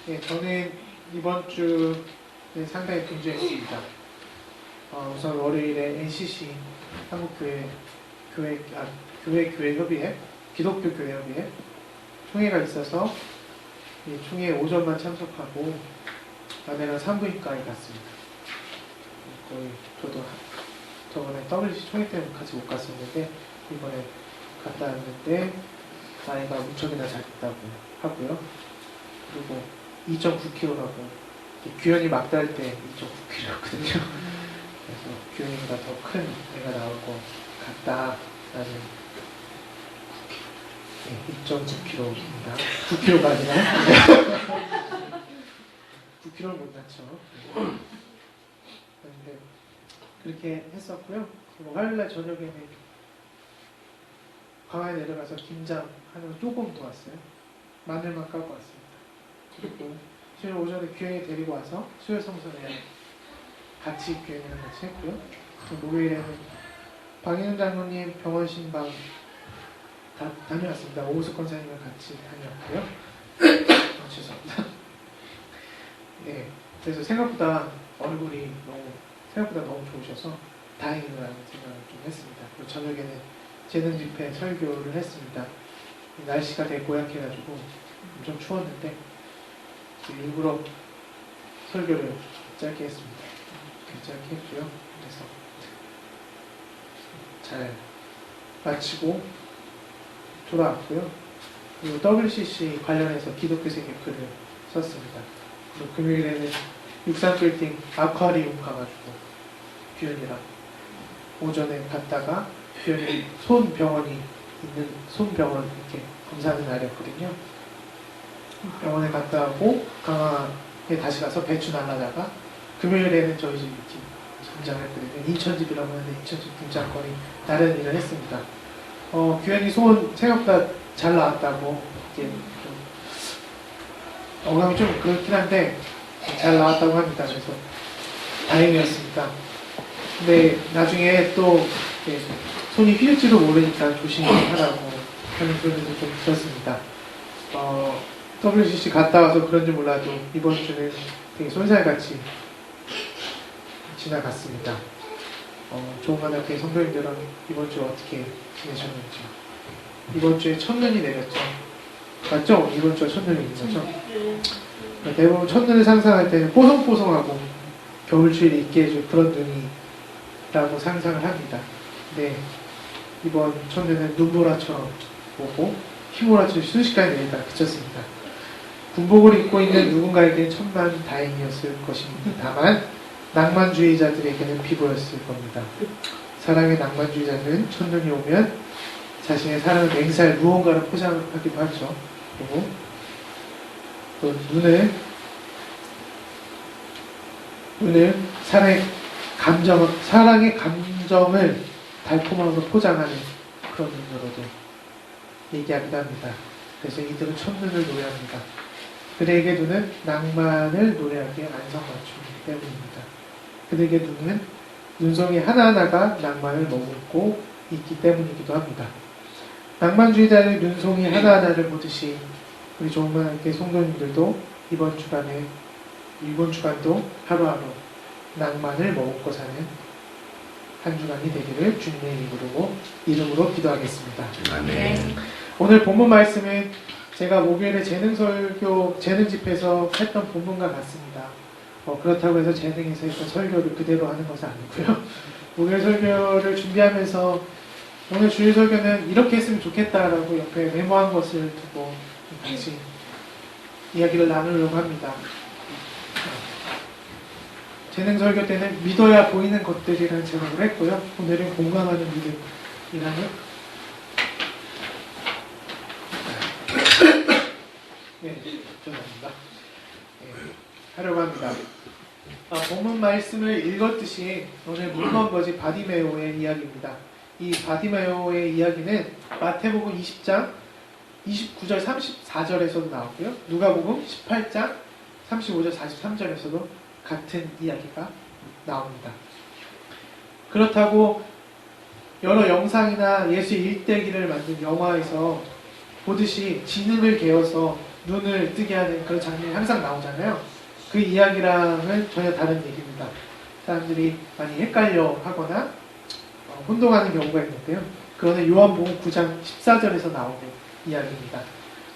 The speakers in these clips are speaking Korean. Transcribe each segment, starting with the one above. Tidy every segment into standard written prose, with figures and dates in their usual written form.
네, 저는 이번 주는 상당히 분주했습니다. 우선 월요일에 NCC 교회 협의회, 기독교 교회 협의회 총회가 있어서 이 총회 오전만 참석하고 아내랑 산부인과에 갔습니다. 거의 저도 저번에 WC 총회 때문에 같이 못 갔었는데 이번에 갔다 왔는데 아이가 무척이나 잘 됐다고 하고요. 그리고 2.9kg라고 규현이 막달 때 2.9kg거든요. 그래서 규현이보다 더 큰 애가 나올 것 같다라는 2.9kg입니다. 9kg가 아니라 9kg를 못 낳죠. 그런데 그렇게 했었고요. 그리고 화요일날 저녁에는 광화에 내려가서 김장 하는 조금 도왔어요. 마늘만 까고 왔습니다. 그리고 수요일 오전에 규현이 데리고 와서 수요 성선에 같이 규현이랑 같이 했고요. 목요일에는 박인훈 장로님 병원 신방 다녀왔습니다. 오우수 권사님과 같이 다녀왔고요. 죄송합니다. 네, 그래서 생각보다 얼굴이 너무 좋으셔서 다행이라는 생각을 좀 했습니다. 그리고 저녁에는 재능 집회 설교를 했습니다. 날씨가 되게 고약해가지고 엄청 추웠는데 일부러 설교를 짧게 했습니다. 짧게 했고요. 그래서 잘 마치고 돌아왔고요. 그리고 WCC 관련해서 기독교 세계 글을 썼습니다. 그리고 금요일에는 육산빌딩 아쿠아리움 가가지고 규현이랑 오전에 갔다가 규현이 손병원 이렇게 검사하는 날이었거든요. 병원에 갔다 오고 강화에 다시 가서 배추 날라다가 금요일에는 저희 집 이렇게 등장을 했거든요. 인천집이라고 하는데 인천집 등장거리 다른 일을 했습니다. 규현이 소원 생각보다 잘 나왔다고 이게 좀 어감이 좀 그렇긴 한데 잘 나왔다고 합니다. 그래서 다행이었습니다. 근데 나중에 또 손이 휘질지도 모르니까 조심하라고 하는 소리도 좀 들었습니다. WCC 갔다 와서 그런지 몰라도 이번 주는 되게 손살같이 지나갔습니다. 조만하게 성도님들은 이번 주 어떻게 지내셨는지. 이번 주에 첫눈이 내렸죠. 맞죠? 이번 주가 첫눈이 있는 거죠? 대부분 첫눈을 상상할 때는 뽀송뽀송하고 겨울추위를 잊게 해줄 그런 눈이라고 상상을 합니다. 근데 이번 첫눈은 눈보라처럼 오고 휘몰아쳐 순식간에 내리다가 그쳤습니다. 군복을 입고 있는 누군가에게는 천만 다행이었을 것입니다. 다만 낭만주의자들에게는 비보였을 겁니다. 사랑의 낭만주의자들은 첫눈이 오면 자신의 사랑을 맹세할 무언가를 포장하기도 하죠. 그리고 또 눈을 사랑의 감정을 달콤함으로 포장하는 그런 눈으로도 얘기하기도 합니다. 그래서 이들은 첫눈을 노래합니다. 그들에게 눈은 낭만을 노래하기에 안성맞춤이기 때문입니다. 그들에게 눈은 눈송이 하나하나가 낭만을 머금고 있기 때문이기도 합니다. 낭만주의자의 눈송이 하나하나를 보듯이 우리 조만하게 성도님들도 이번 주간도 하루하루 낭만을 머금고 사는 한 주간이 되기를 주님의 이름으로 기도하겠습니다. 아멘. 오늘 본문 말씀은 제가 목요일에 재능 집회에서 했던 본문과 같습니다. 그렇다고 해서 재능에서 했던 설교를 그대로 하는 것은 아니고요. 목요일 설교를 준비하면서 오늘 주일 설교는 이렇게 했으면 좋겠다라고 옆에 메모한 것을 두고 같이 이야기를 나누려고 합니다. 재능 설교 때는 믿어야 보이는 것들이라는 제목을 했고요. 오늘은 공감하는 믿음이라는 죄송합니다. 하려고 합니다. 본문 말씀을 읽었듯이 오늘 물건거지 바디메오의 이야기입니다. 이 바디메오의 이야기는 마태복음 20장 29절 34절에서도 나오고요. 누가복음 18장 35절 43절에서도 같은 이야기가 나옵니다. 그렇다고 여러 영상이나 예수 일대기를 만든 영화에서 보듯이 지능을 개어서 눈을 뜨게 하는 그런 장면이 항상 나오잖아요. 그 이야기랑은 전혀 다른 얘기입니다. 사람들이 많이 헷갈려 하거나 혼동하는 경우가 있는데요. 그거는 요한복음 9장 14절에서 나오는 이야기입니다.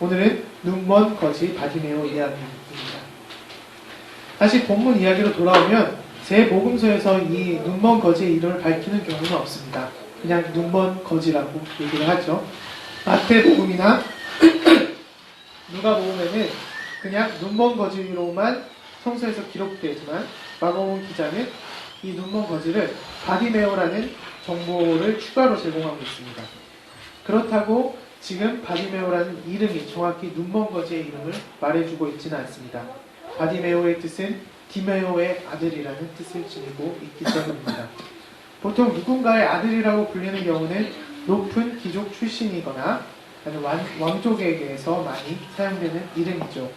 오늘은 눈먼 거지 바디메오 이야기입니다. 다시 본문 이야기로 돌아오면 제 복음서에서 이 눈먼 거지의 이름을 밝히는 경우는 없습니다. 그냥 눈먼 거지라고 얘기를 하죠. 마태복음이나 누가복음에는 그냥 눈먼 거지로만 성서에서 기록되지만 마가복음 기자는 이 눈먼 거지를 바디메오라는 정보를 추가로 제공하고 있습니다. 그렇다고 지금 바디메오라는 이름이 정확히 눈먼 거지의 이름을 말해주고 있지는 않습니다. 바디메오의 뜻은 디메오의 아들이라는 뜻을 지니고 있기 때문입니다. 보통 누군가의 아들이라고 불리는 경우는 높은 귀족 출신이거나 왕족에게서 많이 사용되는 이름이죠.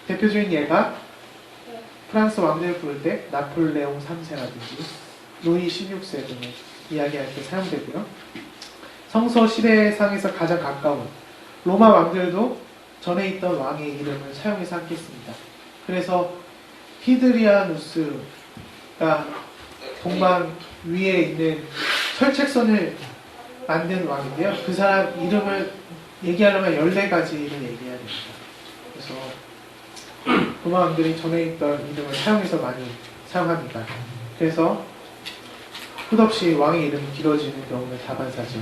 대표적인 예가 프랑스 왕들을 부를 때 나폴레옹 3세라든지 루이 16세 등을 이야기할 때 사용되고요. 성서 시대상에서 가장 가까운 로마 왕들도 전에 있던 왕의 이름을 사용해서 함께했습니다. 그래서 히드리아누스가 동방 위에 있는 철책선을 만든 왕인데요. 그 사람 이름을 얘기하려면 14가지를 얘기해야 됩니다. 그래서 로마 왕들이 전에 있던 이름을 사용해서 많이 사용합니다. 그래서 끝없이 왕의 이름이 길어지는 경우는 다반사죠.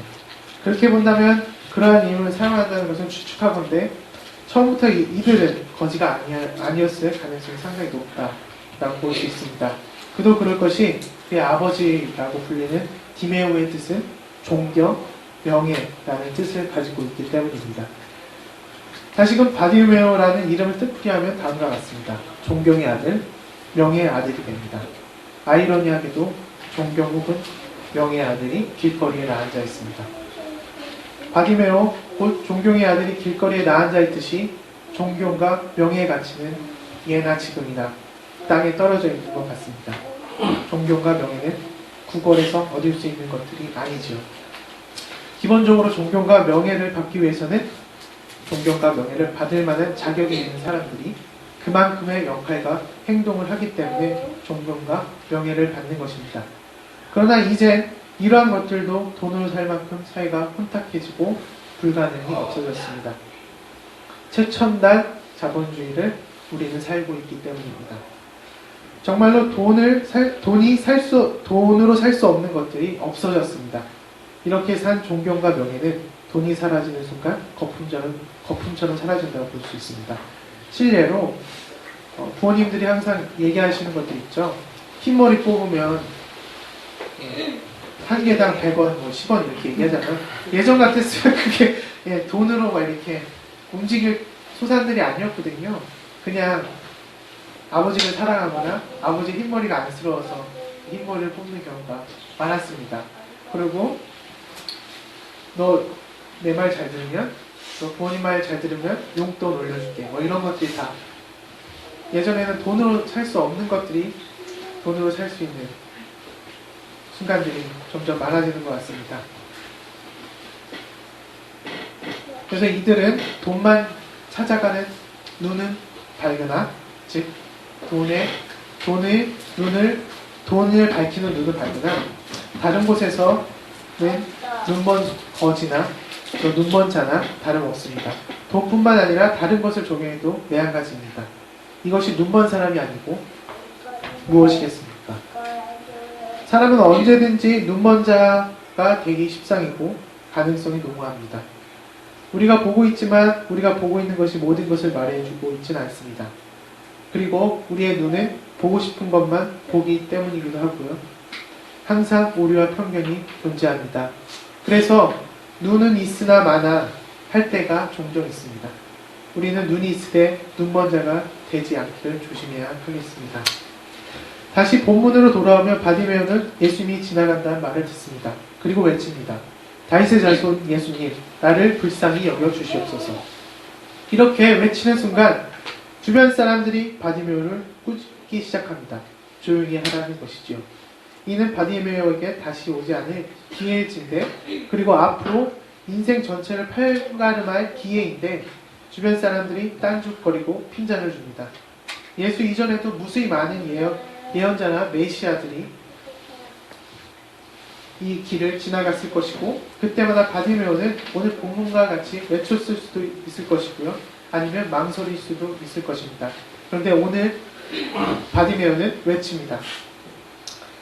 그렇게 본다면 그러한 이름을 사용한다는 것은 추측하건대 처음부터 이들은 거지가 아니었을 가능성이 상당히 높다라고 볼 수 있습니다. 그도 그럴 것이 그의 아버지라고 불리는 디메오의 뜻은 존경, 명예라는 뜻을 가지고 있기 때문입니다. 다시금 바디메오라는 이름을 뜻풀이하면 다음과 같습니다. 존경의 아들, 명예의 아들이 됩니다. 아이러니하게도 존경 혹은 명예의 아들이 길거리에 나앉아 있습니다. 바디메오, 곧 존경의 아들이 길거리에 나앉아 있듯이 존경과 명예의 가치는 예나 지금이나 땅에 떨어져 있는 것 같습니다. 존경과 명예는 구걸에서 얻을 수 있는 것들이 아니지요. 기본적으로 존경과 명예를 받기 위해서는 존경과 명예를 받을 만한 자격이 있는 사람들이 그만큼의 역할과 행동을 하기 때문에 존경과 명예를 받는 것입니다. 그러나 이제 이러한 것들도 돈으로 살 만큼 사회가 혼탁해지고 불가능이 없어졌습니다. 최첨단 자본주의를 우리는 살고 있기 때문입니다. 정말로 돈으로 살 수 없는 것들이 없어졌습니다. 이렇게 산 존경과 명예는 돈이 사라지는 순간 거품처럼 사라진다고 볼 수 있습니다. 실례로 부모님들이 항상 얘기하시는 것들 있죠. 흰머리 뽑으면 한 개당 100원, 10원 이렇게 얘기하잖아요. 예전 같았으면 그게 돈으로 막 이렇게 움직일 소산들이 아니었거든요. 그냥 아버지를 사랑하거나 아버지 흰머리가 안쓰러워서 흰머리를 뽑는 경우가 많았습니다. 그리고 너 내 말 잘 들으면, 너 부모님 말 잘 들으면 용돈 올려줄게. 뭐 이런 것들이 다 예전에는 돈으로 살 수 없는 것들이 돈으로 살 수 있는 순간들이 점점 많아지는 것 같습니다. 그래서 이들은 돈만 찾아가는 눈은 밝으나, 즉 돈을 밝히는 눈은 밝으나 다른 곳에서는 눈먼 거지나 또 눈먼 자나 다름없습니다. 돈뿐만 아니라 다른 것을 적용해도 매한가지입니다. 이것이 눈먼 사람이 아니고 무엇이겠습니까? 사람은 언제든지 눈먼 자가 되기 십상이고 가능성이 농후합니다. 우리가 보고 있지만 우리가 보고 있는 것이 모든 것을 말해주고 있지는 않습니다. 그리고 우리의 눈은 보고 싶은 것만 보기 때문이기도 하고요. 항상 오류와 편견이 존재합니다. 그래서 눈은 있으나 마나 할 때가 종종 있습니다. 우리는 눈이 있으되 눈먼 자가 되지 않기를 조심해야 하겠습니다. 다시 본문으로 돌아오면 바디메오는 예수님이 지나간다는 말을 듣습니다. 그리고 외칩니다. 다윗의 자손 예수님, 나를 불쌍히 여겨주시옵소서. 이렇게 외치는 순간 주변 사람들이 바디메오를 꾸짖기 시작합니다. 조용히 하라는 것이지요. 이는 바디메오에게 다시 오지 않을 기회일진데, 그리고 앞으로 인생 전체를 팔가름할 기회인데 주변 사람들이 딴죽거리고 핀잔을 줍니다. 예수 이전에도 무수히 많은 예언자나 메시아들이 이 길을 지나갔을 것이고 그때마다 바디메오는 오늘 본문과 같이 외쳤을 수도 있을 것이고요. 아니면 망설일 수도 있을 것입니다. 그런데 오늘 바디메오는 외칩니다.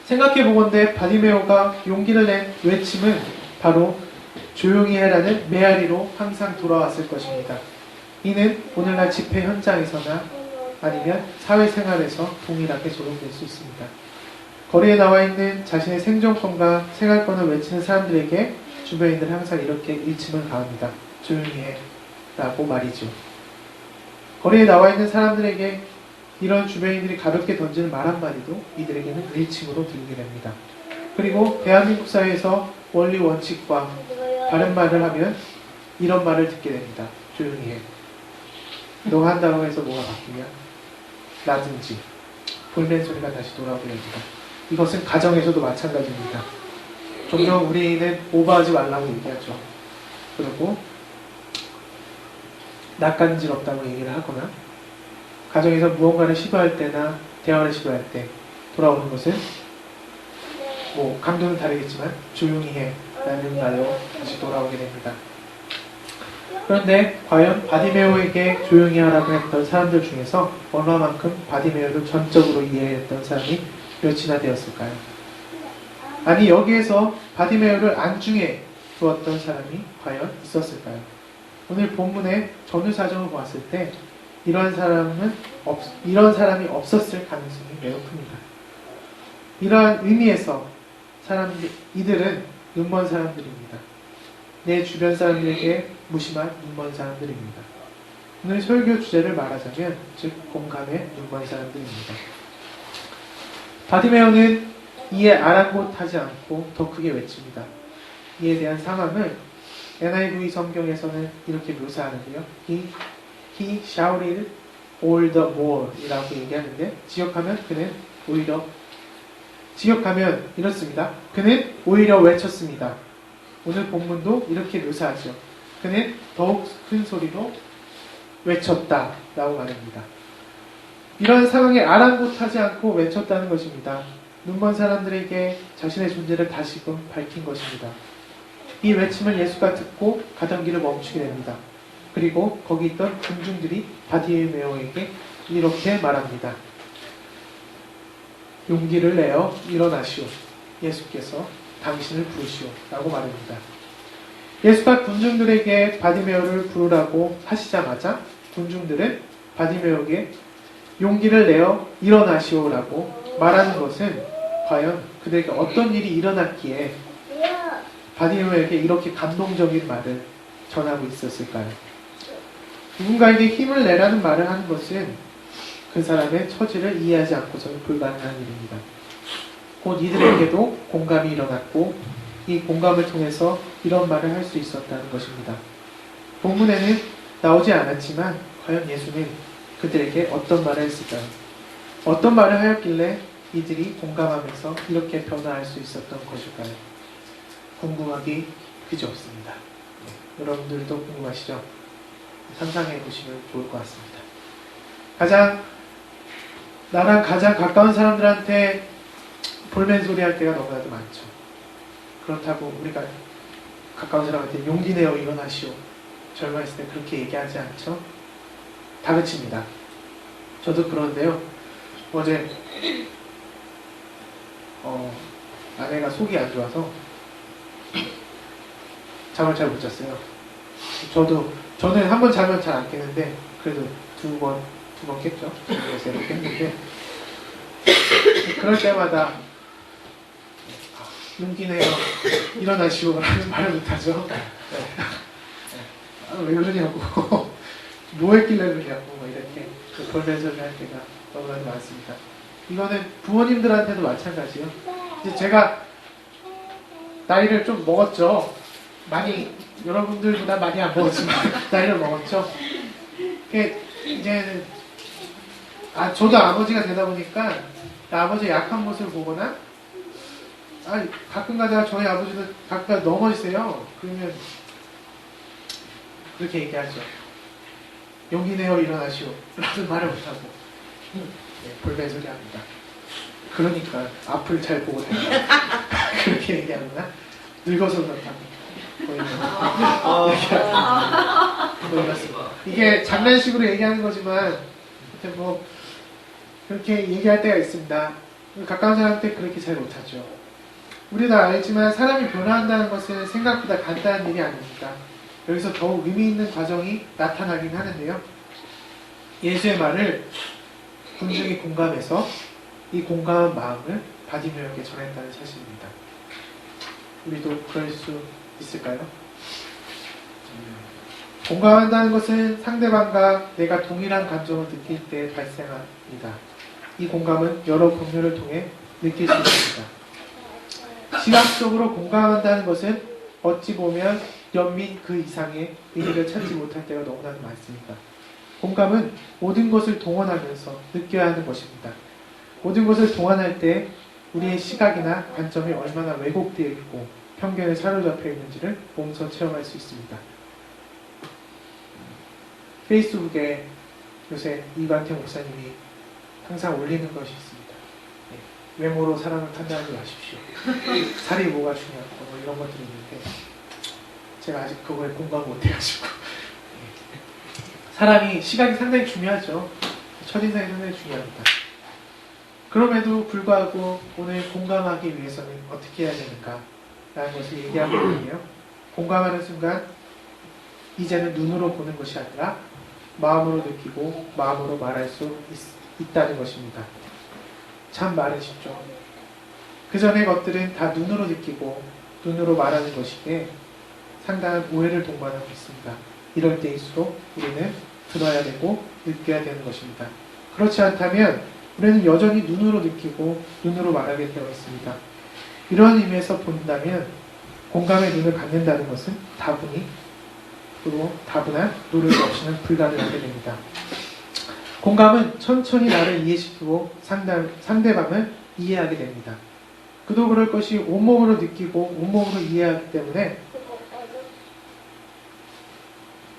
생각해보건대 바디메오가 용기를 낸 외침은 바로 조용히 해라는 메아리로 항상 돌아왔을 것입니다. 이는 오늘날 집회 현장에서나 아니면 사회생활에서 동일하게 적용될 수 있습니다. 거리에 나와 있는 자신의 생존권과 생활권을 외치는 사람들에게 주변인들은 항상 이렇게 일침을 가합니다. 조용히 해 라고 말이죠. 거리에 나와 있는 사람들에게 이런 주변인들이 가볍게 던지는 말 한마디도 이들에게는 일침으로 들리게 됩니다. 그리고 대한민국 사회에서 원리 원칙과 다른 말을 하면 이런 말을 듣게 됩니다. 조용히 해. 너가 한다고 해서 뭐가 바뀌냐? 라든지 볼멘 소리가 다시 돌아오게 됩니다. 이것은 가정에서도 마찬가지입니다. 종종 우리는 오버하지 말라고 얘기하죠. 그리고 낯간지럽다고 얘기를 하거나 가정에서 무언가를 시도할 때나 대화를 시도할 때 돌아오는 것은 뭐 강도는 다르겠지만 조용히 해 라는 말로 다시 돌아오게 됩니다. 그런데 과연 바디메오에게 조용히 하라고 했던 사람들 중에서 얼마만큼 바디메오를 전적으로 이해했던 사람이 몇이나 되었을까요? 아니 여기에서 바디메오를 안중에 두었던 사람이 과연 있었을까요? 오늘 본문의 전후사정을 보았을 때 이런 사람이 없었을 가능성이 매우 큽니다. 이러한 의미에서 이들은 눈먼 사람들입니다. 내 주변 사람들에게 무심한 눈먼 사람들입니다. 오늘 설교 주제를 말하자면 즉 공감의 눈먼 사람들입니다. 바디메오는 이에 아랑곳하지 않고 더 크게 외칩니다. 이에 대한 상황을 NIV 성경에서는 이렇게 묘사하는데요. He shouted all the more 이라고 얘기하는데 지역하면 이렇습니다. 그는 오히려 외쳤습니다. 오늘 본문도 이렇게 묘사하죠. 그는 더욱 큰 소리로 외쳤다 라고 말합니다. 이런 상황에 아랑곳하지 않고 외쳤다는 것입니다. 눈먼 사람들에게 자신의 존재를 다시금 밝힌 것입니다. 이 외침을 예수가 듣고 가던 길을 멈추게 됩니다. 그리고 거기 있던 군중들이 바디메오에게 이렇게 말합니다. 용기를 내어 일어나시오. 예수께서 당신을 부르시오. 라고 말합니다. 예수가 군중들에게 바디메오를 부르라고 하시자마자 군중들은 바디메오에게 용기를 내어 일어나시오. 라고 말하는 것은 과연 그들에게 어떤 일이 일어났기에 바디메오에게 이렇게 감동적인 말을 전하고 있었을까요? 누군가에게 힘을 내라는 말을 하는 것은 그 사람의 처지를 이해하지 않고서는 불가능한 일입니다. 곧 이들에게도 공감이 일어났고 이 공감을 통해서 이런 말을 할 수 있었다는 것입니다. 본문에는 나오지 않았지만 과연 예수는 그들에게 어떤 말을 했을까요? 어떤 말을 하였길래 이들이 공감하면서 이렇게 변화할 수 있었던 것일까요? 궁금하기 그지없습니다. 여러분들도 궁금하시죠? 상상해 보시면 좋을 것 같습니다. 나랑 가장 가까운 사람들한테 볼멘 소리 할 때가 너무나도 많죠. 그렇다고 우리가 가까운 사람한테 용기 내어 일어나시오. 절망했을 때 그렇게 얘기하지 않죠? 다그칩니다. 저도 그런데요. 어제 아내가 속이 안 좋아서 잠을 잘 못 잤어요. 저는 한 번 자면 잘 안 깨는데 그래도 두 번 깼죠. 그래서 이렇게 깼는데 그럴 때마다 용기 내어 일어나시오 라는 말을 못하죠. 왜 그러냐고 뭐 했길래 그러냐고 이렇게 볼멘 소리 할 때가 너무나도 많습니다. 이거는 부모님들한테도 마찬가지요. 이제 제가 나이를 좀 먹었죠. 많이 여러분들보다 많이 안 먹었지만 나이를 먹었죠. 이제는 저도 아버지가 되다 보니까 아버지의 약한 모습을 보거나 가끔 가다가 저희 아버지도 가끔 넘어지세요. 그러면 그렇게 얘기하죠. 용기 내어 일어나시오 라는 말을 못하고 볼멘 소리 합니다. 그러니까 앞을 잘 보고 다녀. 그렇게 얘기하구나. 늙어서 그렇다고. 이게 장난식으로 얘기하는 거지만 뭐 그렇게 얘기할 때가 있습니다. 가까운 사람한테 그렇게 잘 못하죠. 우리 다 알지만 사람이 변화한다는 것은 생각보다 간단한 일이 아닙니다. 여기서 더욱 의미 있는 과정이 나타나긴 하는데요. 예수의 말을 군중이 공감해서 이 공감한 마음을 바디메오에게 전했다는 사실입니다. 우리도 그럴 수 있을까요? 공감한다는 것은 상대방과 내가 동일한 감정을 느낄 때 발생합니다. 이 공감은 여러 경로를 통해 느낄 수 있습니다. 시각적으로 공감한다는 것은 어찌 보면 연민 그 이상의 의미를 찾지 못할 때가 너무나도 많습니다. 공감은 모든 것을 동원하면서 느껴야 하는 것입니다. 모든 것을 동원할 때 우리의 시각이나 관점이 얼마나 왜곡되어 있고 편견에 사로잡혀 있는지를 몸소 체험할 수 있습니다. 페이스북에 요새 이관태 목사님이 항상 올리는 것이 있습니다. 외모로 사람을 판단하지 마십시오. 살이 뭐가 중요하고 뭐 이런 것들이 있는데 제가 아직 그거에 공감 못해가지고 사람이 시각이 상당히 중요하죠. 첫인상이 상당히 중요합니다. 그럼에도 불구하고 오늘 공감하기 위해서는 어떻게 해야 되는가 라는 것을 얘기하고 있는데요. 공감하는 순간 이제는 눈으로 보는 것이 아니라 마음으로 느끼고 마음으로 말할 수 있다는 것입니다. 참 말은 쉽죠. 그 전의 것들은 다 눈으로 느끼고 눈으로 말하는 것이기에 상당한 오해를 동반하고 있습니다. 이럴 때일수록 우리는 들어야 되고 느껴야 되는 것입니다. 그렇지 않다면 우리는 여전히 눈으로 느끼고 눈으로 말하게 되어 있습니다. 이런 의미에서 본다면 공감의 눈을 갖는다는 것은 다분한 노력 없이는 불가능하게 됩니다. 공감은 천천히 나를 이해시키고 상대방을 이해하게 됩니다. 그도 그럴 것이 온몸으로 느끼고 온몸으로 이해하기 때문에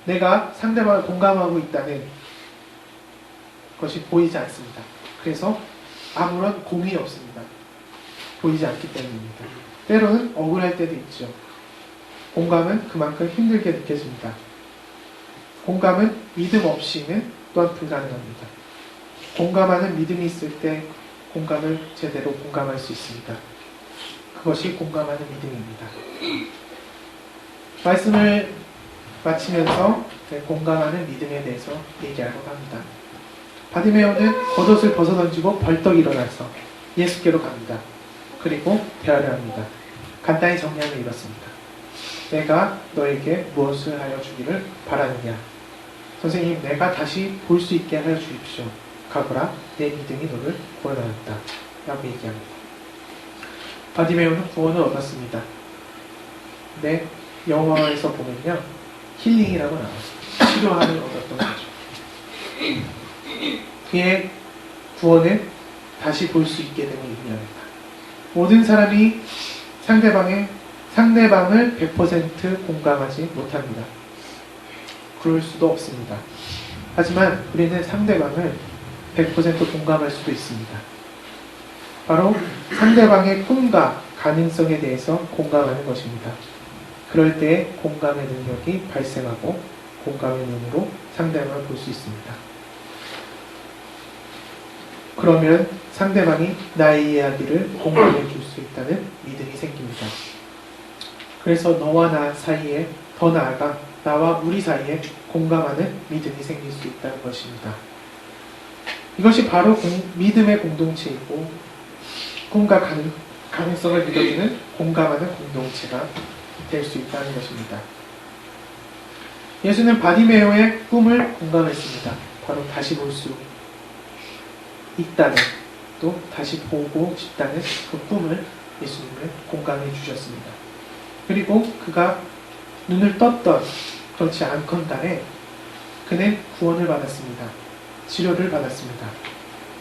내가 상대방을 공감하고 있다는 것이 보이지 않습니다. 그래서 아무런 고민이 없습니다. 보이지 않기 때문입니다. 때로는 억울할 때도 있죠. 공감은 그만큼 힘들게 느껴집니다. 공감은 믿음 없이는 또한 불가능합니다. 공감하는 믿음이 있을 때 공감을 제대로 공감할 수 있습니다. 그것이 공감하는 믿음입니다. 말씀을 마치면서 공감하는 믿음에 대해서 얘기하려고 합니다. 바디메오는 겉옷을 벗어던지고 벌떡 일어나서 예수께로 갑니다. 그리고 대화를 합니다. 간단히 정리하면 이렇습니다. 내가 너에게 무엇을 하여 주기를 바라느냐? 선생님, 내가 다시 볼 수 있게 하여 주십시오. 가거라, 내 믿음이 너를 구원하였다. 라고 얘기합니다. 바디메오는 구원을 얻었습니다. 근데 영어에서 보면요, 힐링이라고 나와요. 치료함을 얻었던 거죠. 그의 구원을 다시 볼 수 있게 됨을 의미합니다. 모든 사람이 상대방을 100% 공감하지 못합니다. 그럴 수도 없습니다. 하지만 우리는 상대방을 100% 공감할 수도 있습니다. 바로 상대방의 꿈과 가능성에 대해서 공감하는 것입니다. 그럴 때 공감의 능력이 발생하고 공감의 눈으로 상대방을 볼 수 있습니다. 그러면 상대방이 나의 이야기를 공감해 줄 수 있다는 믿음이 생깁니다. 그래서 너와 나 사이에, 더 나아가 나와 우리 사이에 공감하는 믿음이 생길 수 있다는 것입니다. 이것이 바로 믿음의 공동체이고 꿈과 가능성을 믿어주는 공감하는 공동체가 될 수 있다는 것입니다. 예수는 바디메오의 꿈을 공감했습니다. 바로 다시 볼 수 있다는, 또 다시 보고 싶다는 그 꿈을 예수님은 공감해 주셨습니다. 그리고 그가 눈을 떴던 그렇지 않건 간에 그는 구원을 받았습니다. 치료를 받았습니다.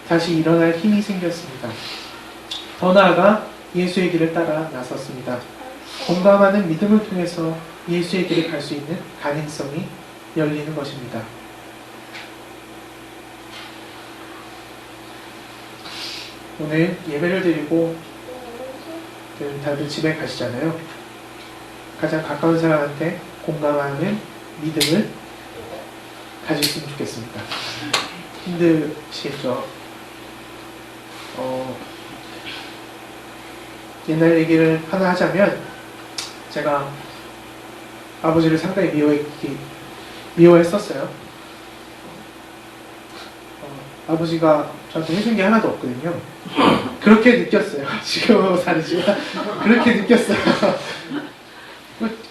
다시 일어날 힘이 생겼습니다. 더 나아가 예수의 길을 따라 나섰습니다. 공감하는 믿음을 통해서 예수의 길을 갈 수 있는 가능성이 열리는 것입니다. 오늘 예배를 드리고 다들 집에 가시잖아요. 가장 가까운 사람한테 공감하는 믿음을 가지셨으면 좋겠습니다. 힘드시겠죠? 옛날 얘기를 하나 하자면 제가 아버지를 상당히 미워했었어요. 아버지가 저한테 해준 게 하나도 없거든요. 그렇게 느꼈어요. 지금 다르지만 그렇게 느꼈어요.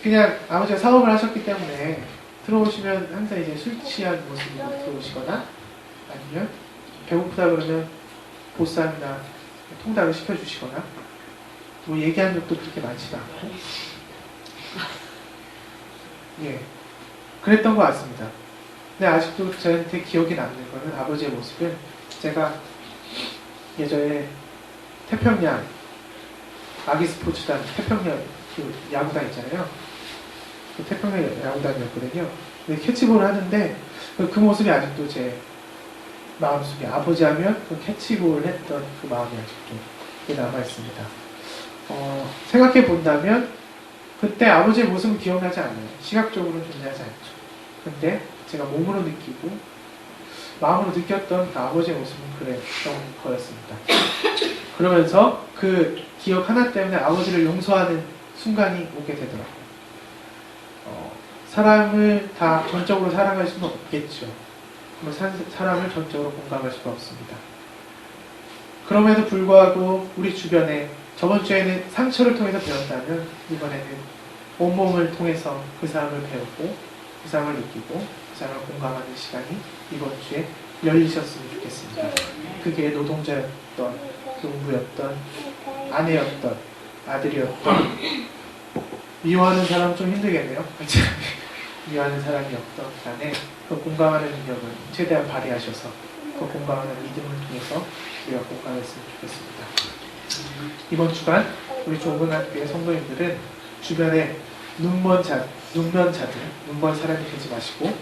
그냥 아버지가 사업을 하셨기 때문에 들어오시면 항상 이제 술 취한 모습으로 들어오시거나 아니면 배고프다 그러면 보쌈이나 통닭을 시켜주시거나 뭐 얘기한 적도 그렇게 많지도 않고 예, 그랬던 것 같습니다. 근데 아직도 저한테 기억에 남는 거는 아버지의 모습은 제가 예전에 태평양 아기 스포츠단 태평양 그 야구단 있잖아요. 그 태평양 야구단이었거든요. 근데 캐치볼을 하는데 그 모습이 아직도 제 마음속에 아버지 하면 그 캐치볼을 했던 그 마음이 아직도 남아있습니다. 생각해 본다면 그때 아버지의 모습은 기억나지 않아요. 시각적으로는 존재하지 않죠. 근데 제가 몸으로 느끼고 마음으로 느꼈던 그 아버지의 모습은 그랬던 거였습니다. 그러면서 그 기억 하나 때문에 아버지를 용서하는 순간이 오게 되더라고요. 사람을 다 전적으로 사랑할 수는 없겠죠. 사람을 전적으로 공감할 수가 없습니다. 그럼에도 불구하고 우리 주변에 저번 주에는 상처를 통해서 배웠다면 이번에는 온몸을 통해서 그 사람을 배우고 그 사람을 느끼고 그 사람을 공감하는 시간이 이번 주에 열리셨으면 좋겠습니다. 그게 노동자였던 농부였던 아내였던 아들이었던 미워하는 사람 좀 힘들겠네요. 미워하는 사람이 없던 간에 그 공감하는 능력을 최대한 발휘하셔서 그 공감하는 믿음을 통해서 우리가 공감했으면 좋겠습니다. 이번 주간 우리 좁은학교의 성도님들은 주변에 눈먼 사람이 되지 마시고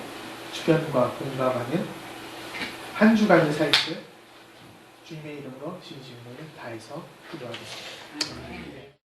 주변과 공감하는 한 주간을 살길 주님의 이름으로 진심을 다해서 기도하겠습니다.